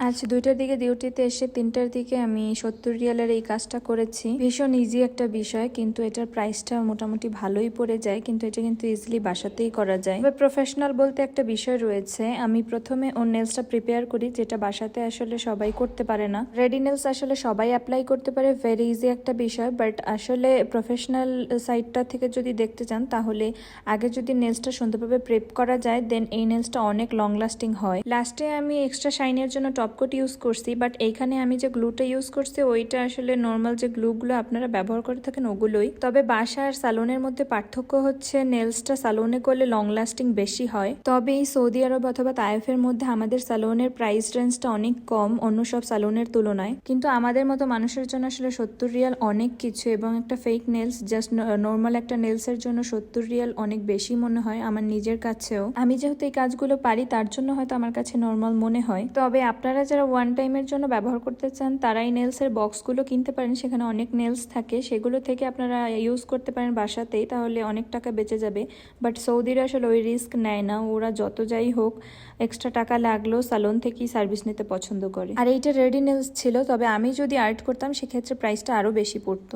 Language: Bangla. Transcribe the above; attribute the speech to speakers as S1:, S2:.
S1: আজ 2টার দিকে ডিউটিতে এসে 3টার দিকে আমি 70 রিয়ালের এই কাজটা করেছি। ভীষণ ইজি একটা বিষয়, কিন্তু এটার প্রাইসটা মোটামুটি ভালোই পড়ে যায়, কিন্তু এটা কিন্তু ইজিলি বাসাতেই করা যায়। তবে প্রফেশনাল বলতে একটা বিষয় রয়েছে। আমি প্রথমে ওর নেলসটা প্রিপেয়ার করি, যেটা বাসাতে আসলে সবাই করতে পারে না। রেডি নেলস আসলে সবাই অ্যাপ্লাই করতে পারে, ভেরি ইজি একটা বিষয়, বাট আসলে প্রফেশনাল সাইডটা থেকে যদি দেখতে চান তাহলে আগে যদি নেলসটা সুন্দরভাবে প্রেপ করা যায়, দেন এই নেলসটা অনেক লং লাস্টিং হয়। লাস্টে আমি এক্সট্রা শাইনের জন্য টপ কোট ইউজ করছি, বাট এইখানে আমি যে গ্লুটা ইউজ করছি ওইটা আসলে নর্মাল যে গ্লুগুলো আপনারা ব্যবহার করে থাকেন ওগুলোই। তবে বাসা আর সালনের মধ্যে পার্থক্য হচ্ছে নেলসটা সালনে করলে লং লাস্টিং বেশি হয়। তবে এই সৌদি আরব অথবা তায়েফের মধ্যে আমাদের সালনের প্রাইস রেঞ্জটা অনেক কম অন্য সব সালনের তুলনায়, কিন্তু আমাদের মতো মানুষের জন্য আসলে 70 রিয়াল অনেক কিছু, এবং একটা ফেক নেলস জাস্ট নর্মাল একটা নেলসের জন্য 70 রিয়াল অনেক বেশি মনে হয় আমার নিজের কাছেও। আমি যেহেতু এই কাজগুলো পারি তার জন্য হয়তো আমার কাছে নর্মাল মনে হয়। তবে আপনারা যারা ওয়ান টাইমের জন্য ব্যবহার করতে চান তারা এই নেলসের বক্সগুলো কিনতে পারেন, সেখানে অনেক নেলস থাকে, সেগুলো থেকে আপনারা ইউজ করতে পারেন বাসাতেই, তাহলে অনেক টাকা বেঁচে যাবে। বাট সৌদিরা আসলে ওই রিস্ক নেয় না, ওরা যত যাই হোক এক্সট্রা টাকা লাগলেও সালন থেকেই সার্ভিস নিতে পছন্দ করে। আর এইটা রেডি নেলস ছিল, তবে আমি যদি আর্ট করতাম সেক্ষেত্রে প্রাইসটা আরও বেশি পড়তো।